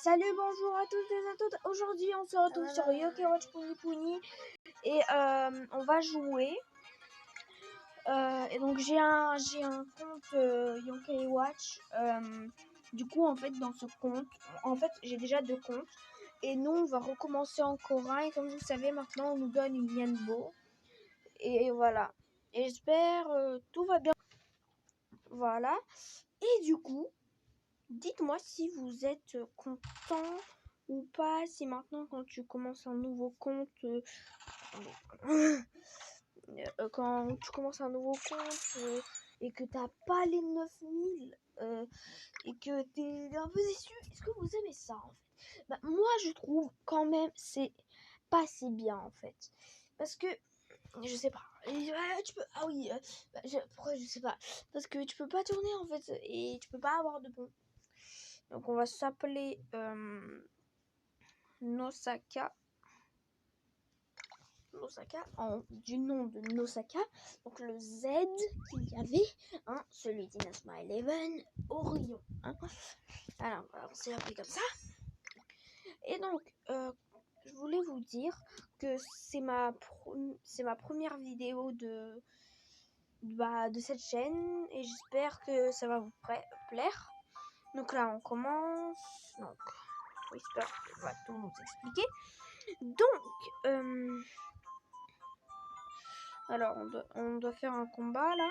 Salut, bonjour à tous et à toutes. Aujourd'hui, on se retrouve sur Yokai Watch Puni Puni et on va jouer. Et donc j'ai un compte Yokai Watch. Du coup, en fait, dans ce compte, j'ai déjà 2 comptes. Et nous, on va recommencer encore un. Et comme vous savez, maintenant, on nous donne une Yenbo. Et voilà. Et j'espère tout va bien. Voilà. Et du coup, dites-moi si vous êtes content ou pas, si maintenant quand tu commences un nouveau compte, quand tu commences un nouveau compte et que t'as pas les 9000 et que t'es un peu déçu, est-ce que vous aimez ça en fait? Bah, moi je trouve quand même c'est pas si bien en fait, parce que je sais pas, tu peux, ah oui, pourquoi je sais pas, parce que tu peux pas tourner en fait et tu peux pas avoir de bons. Donc on va s'appeler Nosaka du nom de Nosaka. Donc le Z qu'il y avait, hein, celui d'Inazuma Eleven, Orion. Hein. Alors on s'est appelé comme ça. Et donc je voulais vous dire que c'est ma première vidéo de cette chaîne et j'espère que ça va vous plaire. Donc là on commence. Donc j'espère qu'on va tout nous expliquer. Donc alors on doit faire un combat là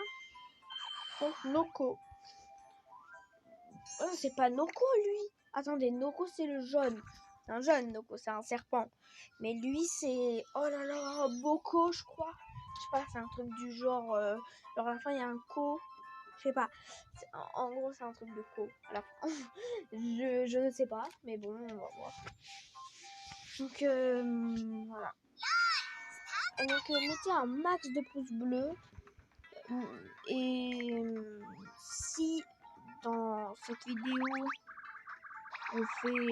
contre Noko. Oh, c'est pas Noko lui. Attendez, Noko c'est le jaune. C'est un jaune Noko, c'est un serpent. Mais lui c'est, oh là là, Boko je crois. Je sais pas, c'est un truc du genre alors à la fin il y a un ko. Je sais pas. En gros c'est un truc de ko à la fin. je ne sais pas, mais bon, on va voir. Donc voilà. Et donc mettez un max de pouces bleus. Et si dans cette vidéo on fait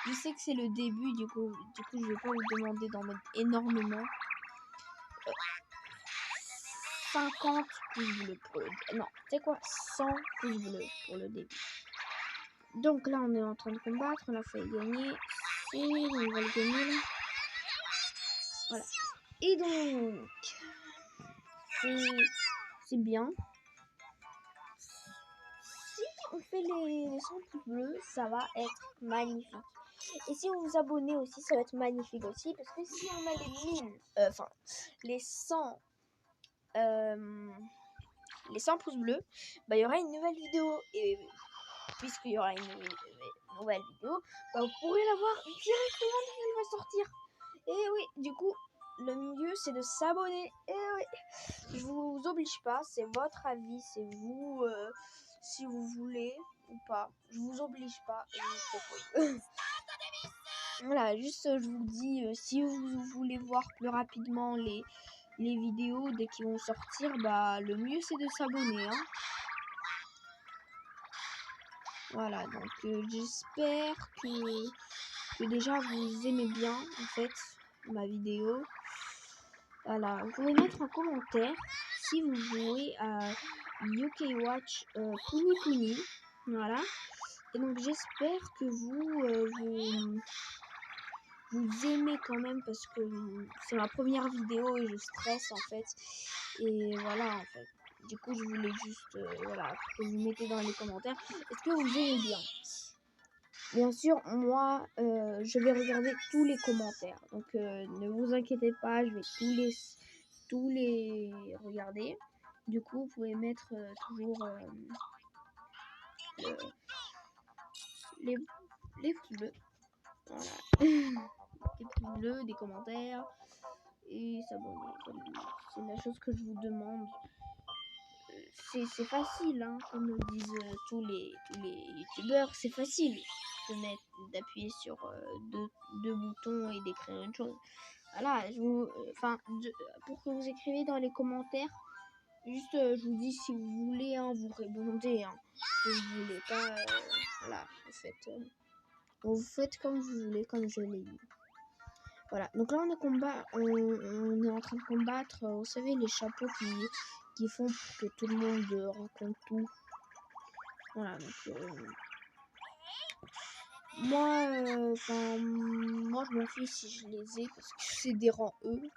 je sais que c'est le début, du coup je vais pas vous demander d'en mettre énormément. 50 pouces bleus pour le non, c'est quoi, 100 pouces bleus pour le début. Donc là on est en train de combattre, on a fait gagner, on va le gagner là. Voilà. Et donc c'est bien. Si on fait les 100 pouces bleus, ça va être magnifique. Et si vous vous abonnez aussi, ça va être magnifique aussi. Parce que si on a les 1000, les 100, les 100 pouces bleus, bah, il y aura une nouvelle vidéo. Et puisqu'il y aura une nouvelle vidéo, bah, vous pourrez la voir directement quand elle va sortir. Et oui, du coup, le mieux c'est de s'abonner. Et oui, je vous oblige pas, c'est votre avis, c'est vous si vous voulez ou pas. Je vous oblige pas, je vous propose. Voilà, juste je vous dis, si vous voulez voir plus rapidement les vidéos dès qu'ils vont sortir, bah le mieux c'est de s'abonner. Hein. Voilà, donc j'espère que déjà vous aimez bien en fait ma vidéo. Voilà, vous pouvez mettre en commentaire si vous jouez à Yokai Watch Puni Puni. Voilà. Et donc j'espère que vous aimez quand même parce que c'est ma première vidéo et je stresse en fait. Et voilà en fait. Du coup je voulais juste voilà, que vous mettez dans les commentaires. Est-ce que vous aimez bien? Bien sûr, moi je vais regarder tous les commentaires. Donc ne vous inquiétez pas, je vais tous les regarder. Du coup, vous pouvez mettre toujours les pouces bleus. Voilà. Des pouces bleus, des commentaires et s'abonner. C'est la chose que je vous demande. C'est facile, hein, comme le disent tous les youtubeurs, c'est facile d'appuyer sur deux boutons et d'écrire une chose. Voilà, pour que vous écrivez dans les commentaires, juste je vous dis si vous voulez, hein, vous répondez, hein. Si vous voulez pas, voilà, vous faites comme vous voulez, comme je l'ai dit. Voilà, donc là on est en train de combattre, vous savez, les chapeaux qui font pour que tout le monde raconte tout. Voilà, donc moi, moi je m'en fiche si je les ai parce que c'est des rangs E.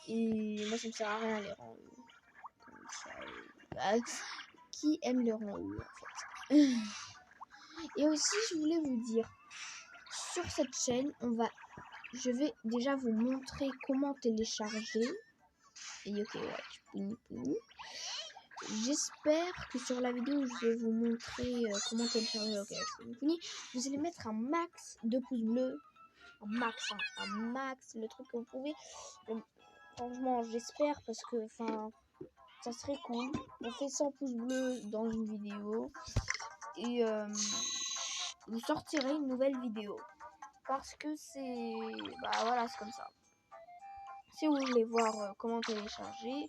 Et moi ça me sert à rien les rangs E. Comme ça, bah, qui aime les rangs E en fait. Et aussi je voulais vous dire, sur cette chaîne, je vais déjà vous montrer comment télécharger. Et ok, ouais, pouni, pouni. J'espère que sur la vidéo, je vais vous montrer comment télécharger OK, pouni. Vous allez mettre un max de pouces bleus. Un max, hein, un max, le truc que vous pouvez. Franchement, j'espère parce que, ça serait cool. On fait 100 pouces bleus dans une vidéo. Et vous sortirez une nouvelle vidéo. Parce que c'est... Bah voilà, c'est comme ça. Si vous voulez voir comment télécharger,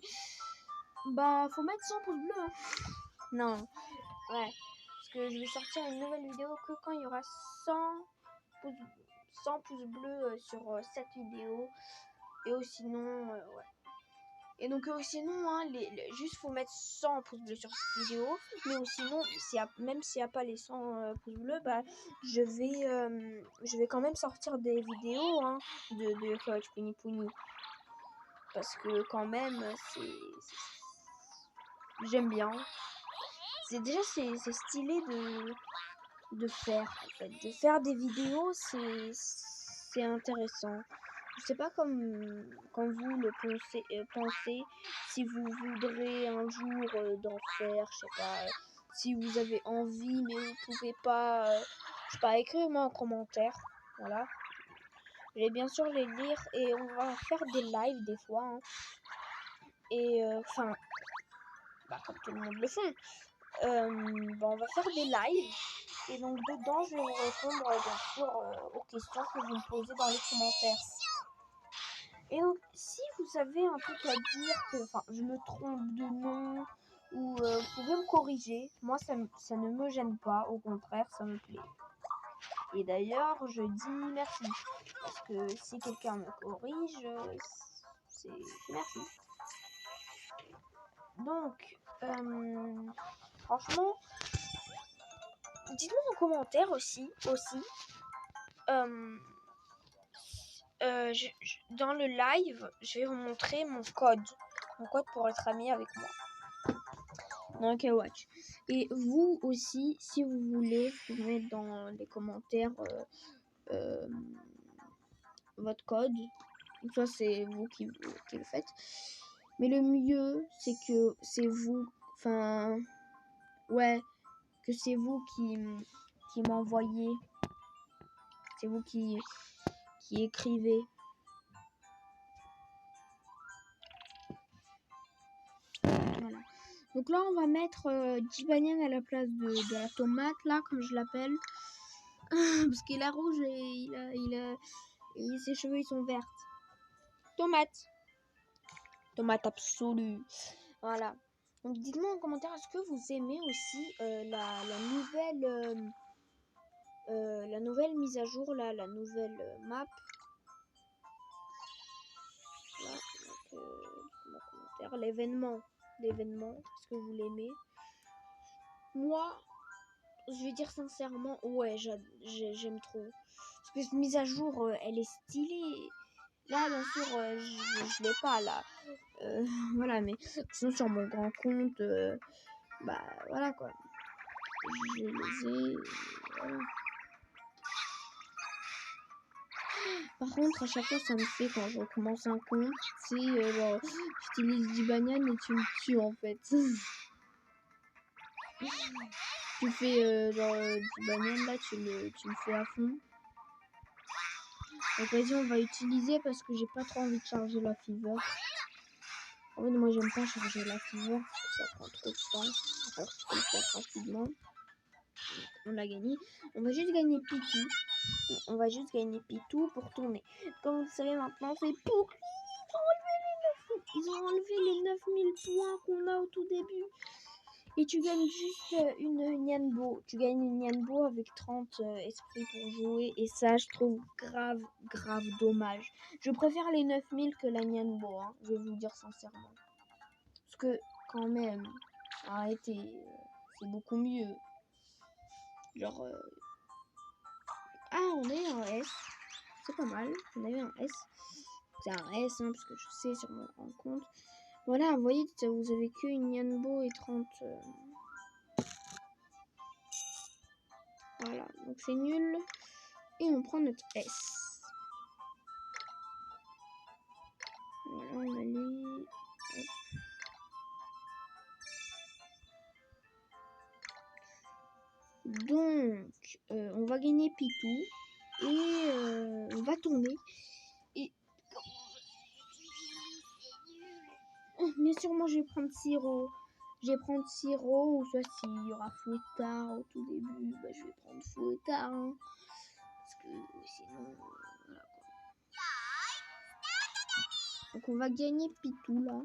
bah faut mettre 100 pouces bleus. Hein. Non, ouais. Parce que je vais sortir une nouvelle vidéo que quand il y aura 100 pouces bleus sur cette vidéo. Et sinon, ouais. Et donc sinon, hein, juste faut mettre 100 pouces bleus sur cette vidéo. Mais sinon, même s'il n'y a pas les 100 pouces bleus, bah je vais quand même sortir des vidéos hein, de Coach Pouni Pouni. Parce que quand même, j'aime bien. C'est stylé de faire en fait. De faire des vidéos, c'est intéressant. Je sais pas comme vous le pensez, si vous voudrez un jour d'en faire, je sais pas, si vous avez envie mais vous pouvez pas, je sais pas, écrivez-moi en commentaire, voilà. Je vais bien sûr les lire et on va faire des lives des fois, hein. Et comme tout le monde le fait. On va faire des lives et donc dedans je vais vous répondre bien sûr aux questions que vous me posez dans les commentaires. Et donc si vous avez un truc à dire que je me trompe de nom ou vous pouvez me corriger, moi ça ne me gêne pas, au contraire ça me plaît. Et d'ailleurs je dis merci parce que si quelqu'un me corrige, c'est merci. Donc franchement, dites-moi en commentaire aussi dans le live, je vais vous montrer mon code pour être ami avec moi dans OK Watch. Et vous aussi, si vous voulez, vous mettre dans les commentaires votre code. Soit c'est vous qui le faites. Mais le mieux, c'est que c'est vous, que c'est vous qui m'envoyez. C'est vous qui écrivez. Voilà. Donc là, on va mettre Jibanyan à la place de la tomate, là, comme je l'appelle. Parce qu'il est rouge et ses cheveux, ils sont verts. Tomate. Tomate absolue. Voilà. Donc dites-moi en commentaire, est-ce que vous aimez aussi la nouvelle mise à jour, là, la nouvelle map. Là, donc, dites-moi en commentaire. L'événement, est-ce que vous l'aimez? Moi, je vais dire sincèrement, ouais, j'aime trop. Parce que cette mise à jour, elle est stylée. Là, bien sûr, je l'ai pas, là. Voilà, mais sinon, sur mon grand compte, voilà, quoi. Je les ai... Voilà. Par contre, à chaque fois, ça me fait, quand je recommence un compte, c'est genre, j'utilise Jibanyan et tu me tues, en fait. Tu fais genre Jibanyan, là, tu me fais à fond. Donc vas-y, on va utiliser parce que j'ai pas trop envie de charger la fever. En fait, moi j'aime pas charger la fever parce que ça prend trop de temps. Alors tu peux le faire rapidement. On l'a gagné. On va juste gagner Pitou. On va juste gagner Pitou pour tourner. Comme vous savez maintenant, c'est pour ils ont enlevé les 9000 points qu'on a au tout début. Et tu gagnes juste une Nyanbo. Tu gagnes une Nyanbo avec 30 esprits pour jouer. Et ça, je trouve grave dommage. Je préfère les 9000 que la Nyanbo. Hein, je vais vous dire sincèrement. Parce que, quand même, arrêtez. C'est beaucoup mieux. Genre, Ah, on a eu un S. C'est pas mal. On a eu un S. C'est un S, hein, parce que je sais sur mon compte. Voilà, vous voyez, vous avez que une Yanbo et 30. Voilà, donc c'est nul. Et on prend notre S. Voilà, on va aller... Donc, on va gagner Pitou. Et on va tourner. Et... Bien sûr, moi, je vais prendre Siro. Je vais prendre Siro, ou soit s'il y aura Fouettard au tout début, bah, je vais prendre Fouettard. Hein, parce que sinon, voilà quoi. Donc on va gagner Pitou là.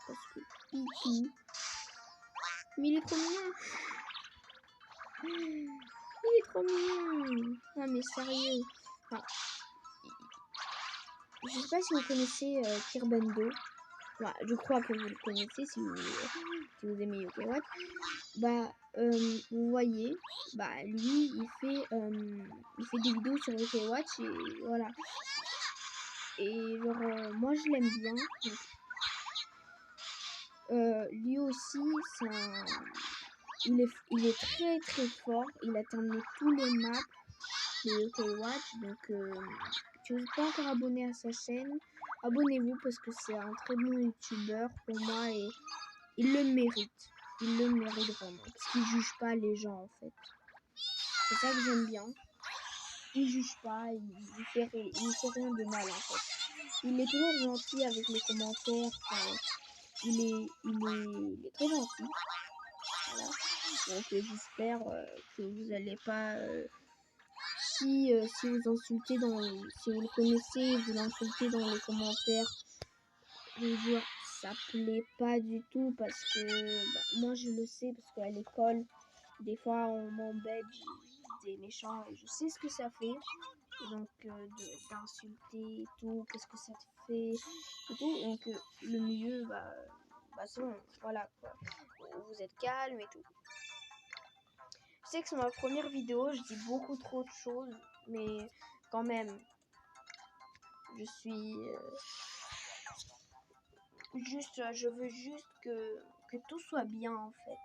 Parce que Pitou. Mais il est trop mignon. Il est trop mignon. Non mais sérieux. Enfin, je sais pas si vous connaissez Kirbendo. Bah, je crois que vous le connaissez si vous aimez Yokai Watch. Bah, vous voyez, bah lui il fait des vidéos sur Yokai Watch et voilà. Et genre moi je l'aime bien. Donc, lui aussi il est très très fort. Il a terminé tous les maps de Yokai Watch. Donc si vous n'êtes pas encore abonné à sa chaîne, abonnez-vous parce que c'est un très bon youtubeur pour moi et il le mérite. Il le mérite vraiment. Parce qu'il juge pas les gens en fait. C'est ça que j'aime bien. Il juge pas, il fait rien de mal en fait. Il est toujours gentil avec les commentaires. Enfin, il est très gentil. Voilà. Donc j'espère que vous allez pas si vous insultez si vous le connaissez, vous l'insultez dans les commentaires, je vous jure, ça plaît pas du tout parce que bah, moi je le sais parce qu'à l'école des fois on m'embête, des méchants et je sais ce que ça fait. Donc d'insulter et tout, qu'est-ce que ça te fait et tout. Donc le mieux bah c'est bon, voilà quoi. Vous êtes calme et tout. Je sais que c'est ma première vidéo, je dis beaucoup trop de choses, mais quand même, je suis je veux juste que tout soit bien en fait.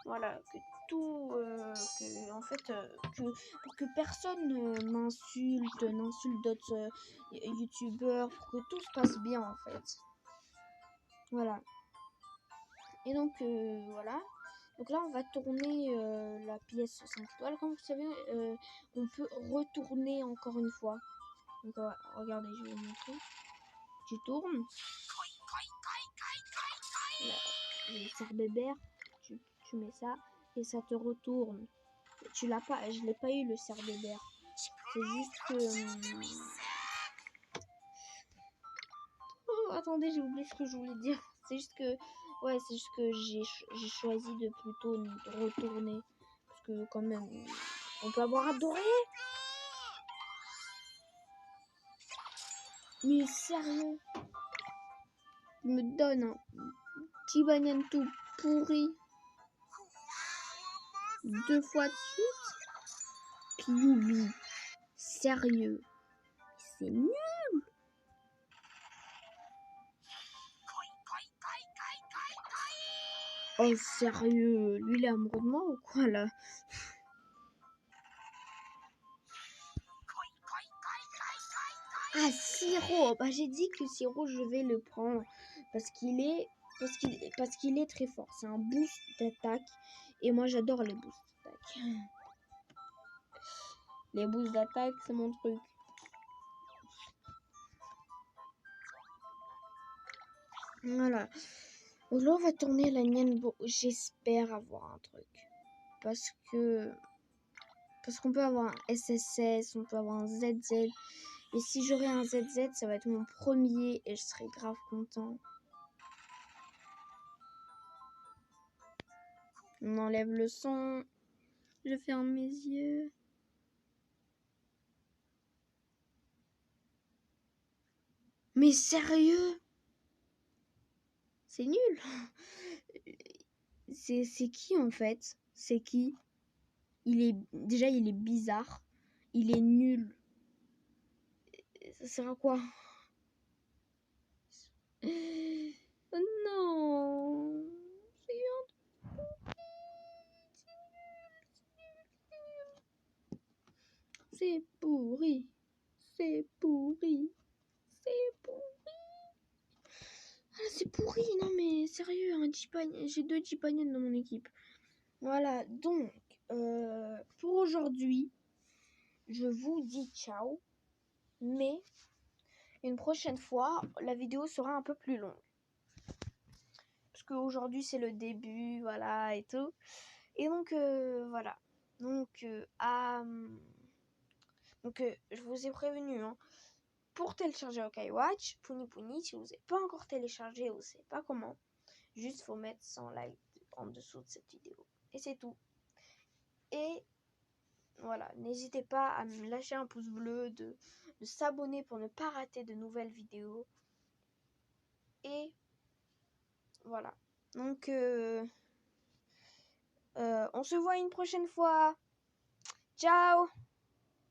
Voilà, que tout, en fait, pour que personne n'insulte d'autres youtubeurs, pour que tout se passe bien en fait. Voilà. Et donc voilà. Donc là, on va tourner la pièce 5 étoiles. Comme vous savez, on peut retourner encore une fois. Donc, regardez, je vais vous montrer. Tu tournes. Là, le cerf-bébert, tu mets ça et ça te retourne. Tu l'as pas, je l'ai pas eu le cerf-bébert. C'est juste que... Oh, attendez, j'ai oublié ce que je voulais dire. C'est juste que... Ouais, c'est juste que j'ai choisi de plutôt de retourner. Parce que quand même, on peut avoir adoré. Mais sérieux, il me donne un petit banane tout pourri 2 fois de suite. Kyubi, sérieux, c'est nul. Oh sérieux, lui il est amoureux de moi ou quoi là? Ah Siro, bah j'ai dit que Siro je vais le prendre parce qu'il est très fort. C'est un boost d'attaque et moi j'adore les boosts d'attaque. Les boosts d'attaque c'est mon truc. Voilà. Donc là on va tourner la Nianbo. J'espère avoir un truc parce qu'on peut avoir un SSS, on peut avoir un ZZ. Et si j'aurais un ZZ, ça va être mon premier et je serais grave content. On enlève le son. Je ferme mes yeux. Mais sérieux? C'est nul. C'est qui en fait? C'est qui? il est bizarre. Il est nul. Ça sert à quoi? Oh non. C'est pourri. C'est pourri. C'est pourri. Ah, c'est pourri. Non mais sérieux, j'ai 2 Jeepanian dans mon équipe. Voilà, donc pour aujourd'hui, je vous dis ciao. Mais une prochaine fois, la vidéo sera un peu plus longue. Parce qu'aujourd'hui, c'est le début, voilà, et tout. Et donc, voilà. Donc, je vous ai prévenu, hein, pour télécharger OkWatch, Puni, si vous n'avez pas encore téléchargé, vous ne savez pas comment, juste faut mettre 100 likes en dessous de cette vidéo. Et c'est tout. Et voilà, n'hésitez pas à me lâcher un pouce bleu, de s'abonner pour ne pas rater de nouvelles vidéos. Et voilà. Donc, on se voit une prochaine fois. Ciao!